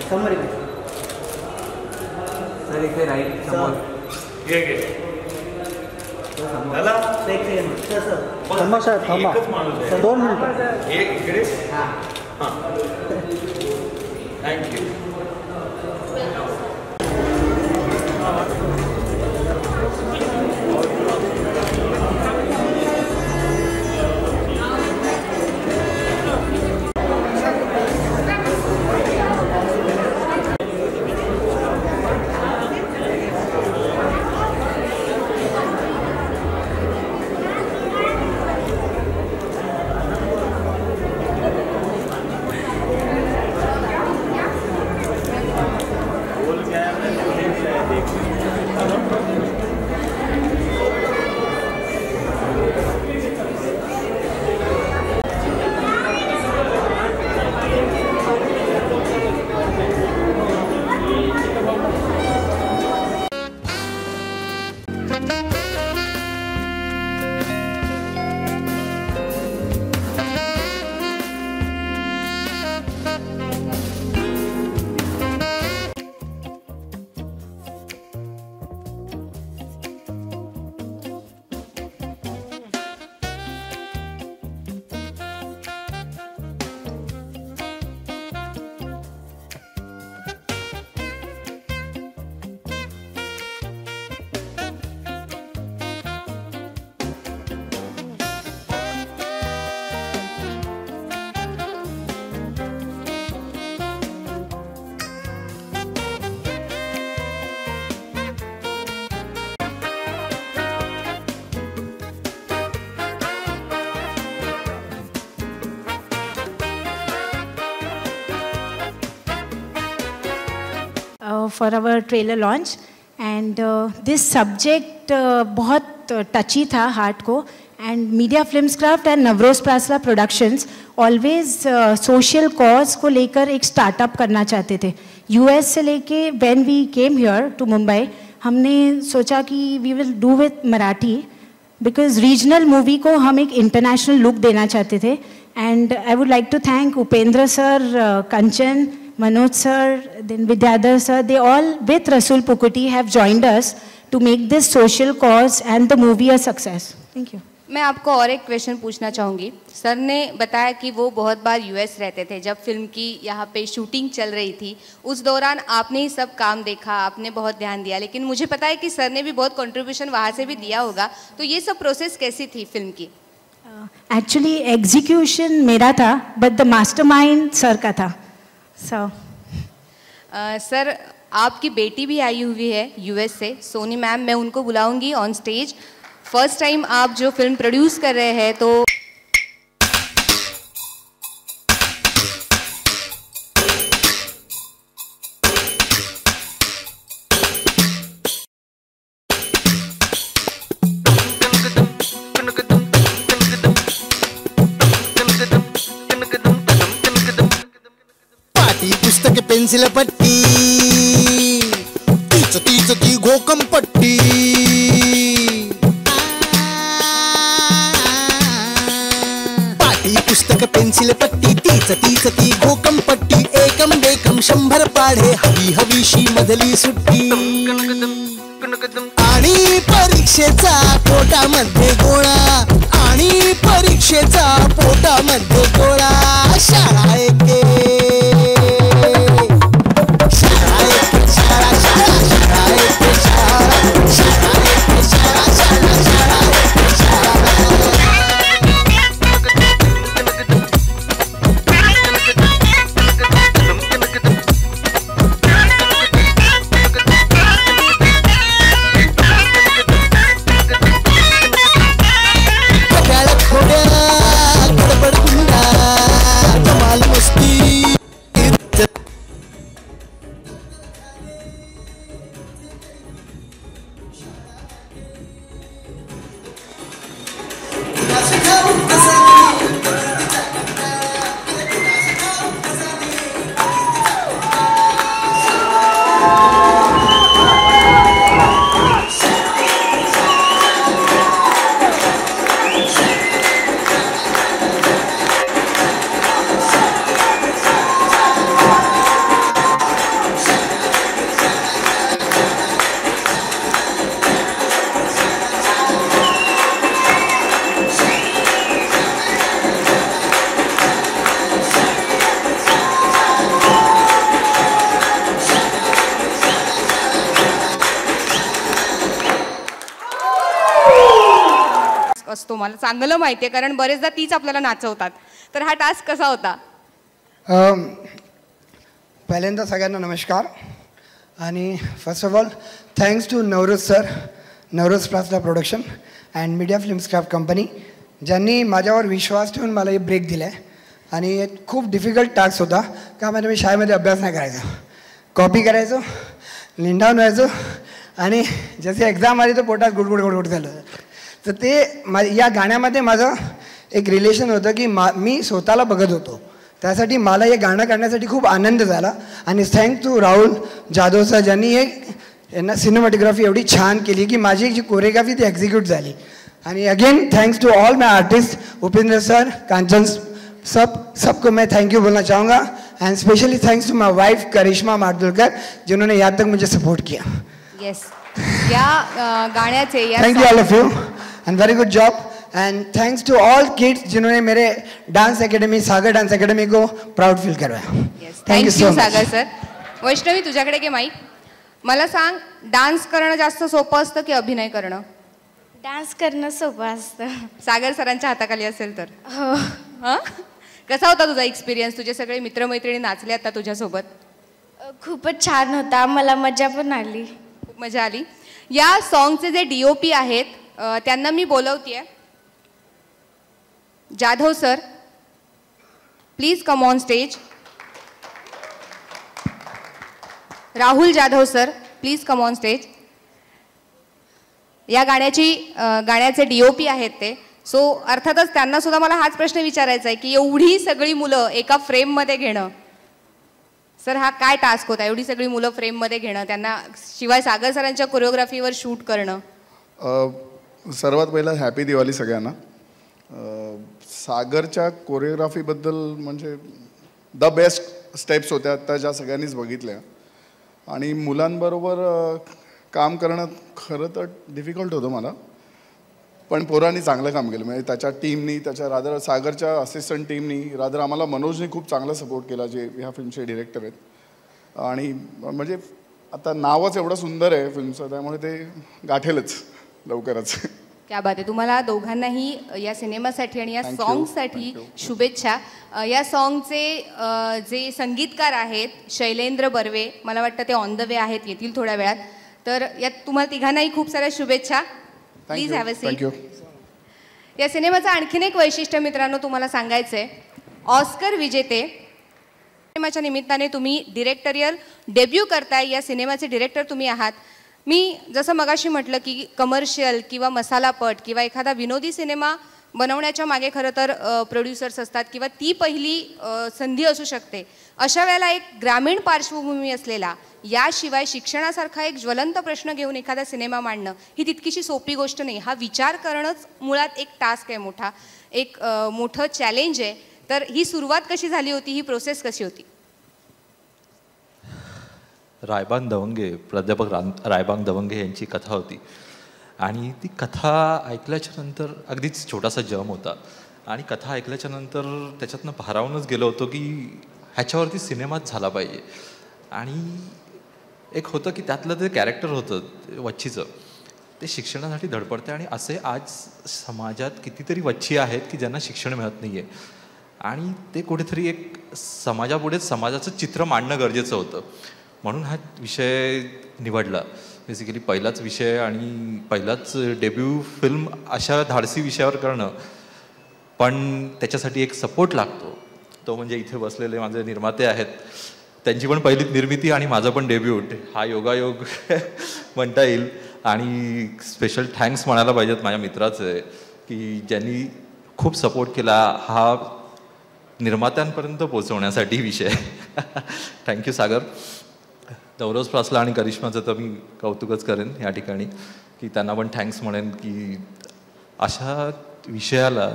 समोर इकडे. सर इथे राईट समोर. घे घे. झाला? एक सेकंड. सर थांबा साहेब, थांबा. एकच माणूस आहे. 2 मिनिटं. एक इकडे. हां. हां. Thank you. for our trailer launch and this subject बहुत touchy था heart को and Media Filmscraft and Navroz Prasla Productions always social cause को लेकर एक startup करना चाहते थे. US से लेके when we came here to Mumbai हमने सोचा कि we will do with Marathi because regional movie को हम एक international look देना चाहते थे and I would like to thank Upendra sir, Kanchan, Manoj sir, then Vidyadhar sir, they all with Rasul Pukuti have joined us to make this social cause and the movie a success. Thank you. मैं आपको और एक question पूछना चाहूँगी. Sir ने बताया कि वो बहुत बार यूएस रहते थे जब फिल्म की यहाँ पे शूटिंग चल रही थी. उस दौरान आपने ही सब काम देखा, आपने बहुत ध्यान दिया, लेकिन मुझे पता है कि सर ने भी बहुत कंट्रीब्यूशन वहाँ से भी दिया होगा. तो ये सब प्रोसेस कैसी थी फिल्म की? एक्चुअली एग्जीक्यूशन मेरा था बट द मास्टरमाइंड सर का था. सर आपकी बेटी भी आई हुई है यूएस से, सोनी मैम. मैं उनको बुलाऊंगी ऑन स्टेज. फर्स्ट टाइम आप जो फिल्म प्रोड्यूस कर रहे हैं तो पाटी पुस्तक पेन्सिल पट्टी तीच तीच ती घोकम पट्टी पाटी पुस्तक पेन्सिल पट्टी तीच तीच ती घोकम पट्टी एकम बेकम 100 पाढे हवी हवीशी मधली सुट्टी आणि परीक्षेचा पोटामध्ये गोळा आणि परीक्षेचा पोटामध्ये गोळा शाळा एके गडबड गुंडा कमाल मस्ती असतो मला चांगलं माहिती आहे, कारण बरेचदा तीच आपल्याला नाचवतात. तर हा टास्क कसा होता? पहिल्यांदा सगळ्यांना नमस्कार. आणि first of all thanks to Navroz sir, Navroz प्लास्ला production and media films craft company, ज्यांनी माझ्यावर विश्वास ठेवून मला हे ब्रेक दिला आहे. आणि खूप डिफिकल्ट टास्क होता, का म्हणजे मी शाळेमध्ये अभ्यास नाही करायचो, कॉपी करायचो, लिंडावून व्हायचो आणि जसे एक्झाम आली तर पोटात गुडगुड गुडगुड झालं. तर ते या गाण्यामध्ये माझं एक रिलेशन होतं की मी स्वतःला बघत होतो, त्यासाठी मला हे गाणं करण्यासाठी खूप आनंद झाला. आणि thank to Rahul Jadhav sir, ज्यांनी यांना सिनेमॅटोग्राफी एवढी छान केली की माझी जी कोरिओग्राफी ती एक्झिक्यूट झाली. आणि again thanks to all my artist, Upendra sir, Kanchan, सबको मैं थैंक यू बोलना चाहूँगा. And specially thanks to my wife Karishma Mardulkar, जिन्होंने यहाँ तक मुझे सपोर्ट किया. येस, या गाण्याचे thank you all of you and very good job. And thanks to all kids जिन्होंने मेरे dance academy, Sagar dance academy को प्राउड फील करवाया. Thank you so much Sagar sir. Vaishnavi, तुझ्याकडे घे माईक. मला सांग, डान्स करणं जास्त सोपं असतं की अभिनय करणं? डान्स करणं सोपं असतं. सागर सरांच्या हाताखाली असेल तर. हो. हां, कसा होता तुझा एक्सपिरियन्स? तुझे सगळे मित्रमैत्रिणी नाचले आता तुझ्यासोबत? खूपच छान होता, मला मजा पण आली. खूप मजा आली. या सॉन्गचे जे DOP आहेत त्यांना मी बोलवतेय. Jadhav sir, please come on stage. Rahul Jadhav sir, please come on stage. या गाण्याचे DOP आहेत ते. सो अर्थातच त्यांना सुद्धा मला हाच प्रश्न विचारायचा आहे की एवढी सगळी मुलं एका फ्रेममध्ये घेणं, सर हा काय टास्क होता? एवढी सगळी मुलं फ्रेममध्ये घेणं, त्यांना शिवाय सागर सरांच्या कोरिओग्राफीवर शूट करणं. सर्वात पहिला हॅपी दिवाळी सगळ्यांना. सागरच्या कोरिओग्राफीबद्दल म्हणजे द बेस्ट स्टेप्स होत्या त्या, ज्या सगळ्यांनीच बघितल्या. आणि मुलांबरोबर काम करणं खरं तर डिफिकल्ट होतं मला, पण पोरांनी चांगलं काम केलं. म्हणजे त्याच्या टीमनी, त्याच्या रादर सागरच्या असिस्टंट टीमनी, रादर आम्हाला मनोजनी खूप चांगला सपोर्ट केला, जे ह्या फिल्मचे डिरेक्टर आहेत. आणि म्हणजे आता नावच एवढं सुंदर आहे फिल्मचं, त्यामुळे ते गाठेलच लवकरच. क्या बात आहे. तुम्हाला दोघांनाही या सिनेमासाठी आणि या सॉन्गसाठी शुभेच्छा. या सॉन्गचे जे संगीतकार आहेत शैलेंद्र बर्वे, मला वाटतं ते ऑन द वे आहेत, येतील थोड्या वेळात. तर यात तुम्हाला तिघांनाही खूप साऱ्या शुभेच्छा. Please have a seat. या सिनेमाचं आणखीन एक वैशिष्ट्य मित्रांनो तुम्हाला सांगायचं आहे. ऑस्कर विजेते सिनेमाच्या निमित्ताने तुम्ही डिरेक्टरियल डेब्यू करताय. या सिनेमाचे डिरेक्टर तुम्ही आहात. मी जसं मगाशी म्हटलं की कमर्शियल किंवा मसालापट किंवा एखादा विनोदी सिनेमा बनवण्याच्या मागे खरं तर प्रोड्युसर्स असतात किंवा ती पहिली संधी असू शकते. अशा वेळेला एक ग्रामीण पार्श्वभूमी असलेला, याशिवाय शिक्षणासारखा एक ज्वलंत प्रश्न घेऊन एखादा सिनेमा मांडणं ही तितकीशी सोपी गोष्ट नाही. हा विचार करणंच मुळात एक टास्क आहे, मोठा एक मोठं चॅलेंज आहे. तर ही सुरुवात कशी झाली होती, ही प्रोसेस कशी होती? रायबाग दवंगे, प्राध्यापक रायबाग दवंगे यांची कथा होती आणि ती कथा ऐकल्याच्या नंतर अगदीच छोटासा जम होता. आणि कथा ऐकल्याच्या नंतर त्याच्यातनं भारावूनच गेलो होतो की ह्याच्यावरती सिनेमाच झाला पाहिजे. आणि एक होतं की त्यातलं ते कॅरेक्टर होतं वच्छीचं, ते शिक्षणासाठी धडपडते. आणि असे आज समाजात कितीतरी वच्छी आहेत की ज्यांना शिक्षण मिळत नाही आहे. आणि ते कुठेतरी एक समाजापुढे समाजाचं चित्र मांडणं गरजेचं होतं, म्हणून हा विषय निवडला. बेसिकली पहिलाच विषय आणि पहिलाच डेब्यू फिल्म अशा धाडसी विषयावर करणं, पण त्याच्यासाठी एक सपोर्ट लागतो. तो म्हणजे इथे बसलेले माझे निर्माते आहेत, त्यांची पण पहिली निर्मिती आणि माझं पण डेब्यूट, हा योगायोग म्हणता येईल. आणि स्पेशल थँक्स म्हणायला पाहिजेत माझ्या मित्राचे की ज्यांनी खूप सपोर्ट केला हा निर्मात्यांपर्यंत पोहोचवण्यासाठी विषय. थँक्यू सागर. नवरोज प्रासला आणि करिश्माचं तर मी कौतुकच करेन या ठिकाणी, की त्यांना पण थँक्स म्हणेन की अशा विषयाला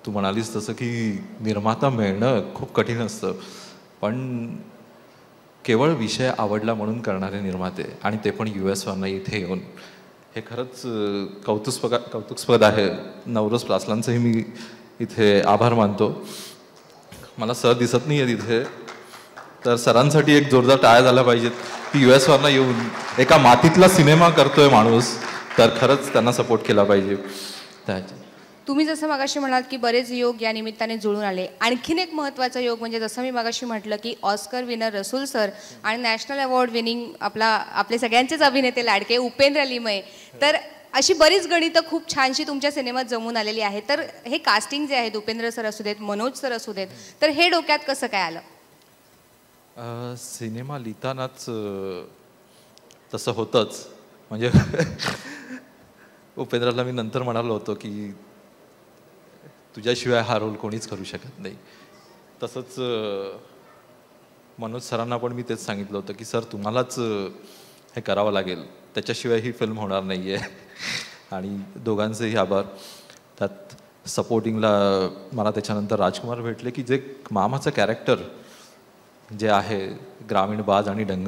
तू म्हणालीस तसं की निर्माता मिळणं खूप कठीण असतं, पण केवळ विषय आवडला म्हणून करणारे निर्माते आणि ते पण US इथे येऊन, हे खरंच कौतुकस्पद आहे. नवरोज प्रासलांचंही मी इथे आभार मानतो. मला सर दिसत नाही आहे तिथे, तर सरांसाठी एक जोरदार टाळ्या झाला पाहिजेत की US येऊन एका मातीतला सिनेमा करतोय माणूस, तर खरंच त्यांना सपोर्ट केला पाहिजे. तुम्ही जसं मगाशी म्हणालात की बरेच योग या निमित्ताने जुळून आले. आणखीन एक महत्त्वाचा योग म्हणजे जसं मी मगाशी म्हटलं की ऑस्कर विनर रसूल सर आणि नॅशनल अवॉर्ड विनिंग आपले सगळ्यांचेच अभिनेते लाडके उपेंद्र लिमये. तर अशी बरीच गणितं खूप छानशी तुमच्या सिनेमात जमून आलेली आहे. तर हे कास्टिंग जे आहेत, उपेंद्र सर असू देत, मनोज सर असू देत, तर हे डोक्यात कसं काय आलं? सिनेमा लिहितानाच तसं होतंच. म्हणजे उपेंद्रला मी नंतर म्हणालो होतो की तुझ्याशिवाय हा रोल कोणीच करू शकत नाही. तसंच मनोज सरांना पण मी तेच सांगितलं होतं की सर तुम्हालाच हे करावं लागेल, त्याच्याशिवाय ही फिल्म होणार नाही आहे. आणि दोघांचेही आभार. त्यात सपोर्टिंगला मला त्याच्यानंतर राजकुमार भेटले की जे मामाचं कॅरेक्टर जे आहे ग्रामीण बाज आणि डंग,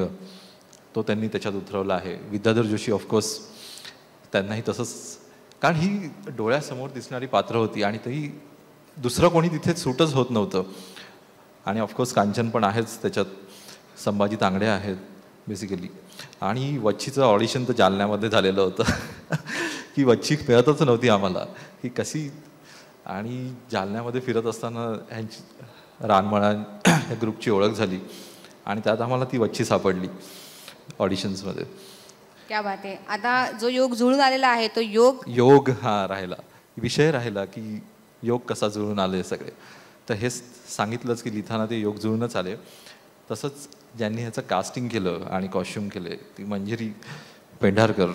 तो त्यांनी त्याच्यात उतरवला आहे. विद्याधर जोशी ऑफकोर्स त्यांनाही तसंच, कारण ही डोळ्यासमोर दिसणारी पात्र होती आणि तेही दुसरं कोणी तिथे सूटच होत नव्हतं. आणि ऑफकोर्स कांचन पण आहेच त्याच्यात, संभाजी तांगडे आहेत बेसिकली. आणि वच्छीचं ऑडिशन तर जालन्यामध्ये झालेलं होतं की वच्छी मिळतच नव्हती आम्हाला की कशी. आणि जालन्यामध्ये फिरत असताना ह्यांची रानमळा या ग्रुपची ओळख झाली आणि त्यात आम्हाला ती वच्छी सापडली ऑडिशन्समध्ये. क्या बात आहे. आता जो योग जुळून आलेला आहे तो योग हा राहिला, विषय राहिला की योग कसा जुळून आले सगळे. तर हेच सांगितलंच की लिहिताना ते योग जुळूनच आले. तसंच ज्यांनी ह्याचं कास्टिंग केलं आणि कॉस्ट्युम केले ती मंजिरी पेंढारकर,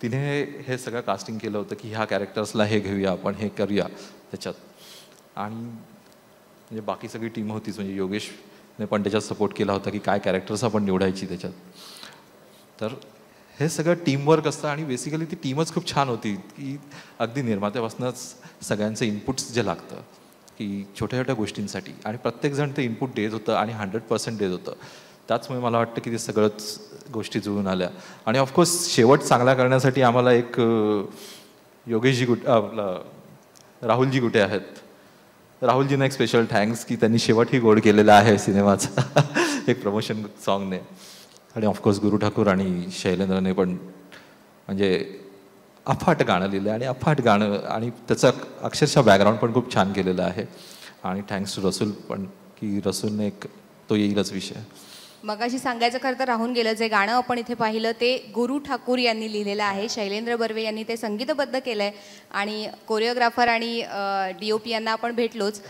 तिने हे सगळं कास्टिंग केलं होतं की ह्या कॅरेक्टर्सला हे घेऊया आपण, हे करूया त्याच्यात. आणि म्हणजे बाकी सगळी टीम होतीच, म्हणजे योगेशने पण त्याच्यात सपोर्ट केला होता की काय कॅरेक्टर्स आपण निवडायची त्याच्यात. तर हे सगळं टीमवर्क असतं आणि बेसिकली ती टीमच खूप छान होती की अगदी निर्मात्यापासूनच सगळ्यांचं इनपुट्स जे लागतं की छोट्या छोट्या गोष्टींसाठी, आणि प्रत्येकजण ते इनपुट देत होतं आणि 100% देत होतं. त्याचमुळे मला वाटतं की ते सगळंच गोष्टी जुळून आल्या. आणि ऑफकोर्स शेवट चांगला करण्यासाठी आम्हाला एक योगेशजी गुटे, आपला राहुलजी गुटे आहेत, राहुलजींना एक स्पेशल थँक्स की त्यांनी शेवटही गोड केलेला आहे सिनेमाचा एक प्रमोशन सॉन्गने. आणि ऑफकोर्स गुरु ठाकूर आणि शैलेंद्रने पण म्हणजे अफाट गाणं लिहिलं आणि अफाट गाणं, आणि त्याचं अक्षरशः बॅकग्राऊंड पण खूप छान केलेलं आहे. आणि थँक्स टू रसूल पण की रसूलने एक तो येईलच विषय. मगाशी सांगायचं खरं तर राहून गेलं, जे गाणं आपण इथे पाहिलं ते गुरु ठाकूर यांनी लिहिलेलं आहे. शैलेंद्र बर्वे यांनी ते संगीतबद्ध केलं आहे आणि कोरिओग्राफर आणि DOP यांना आपण भेटलोच.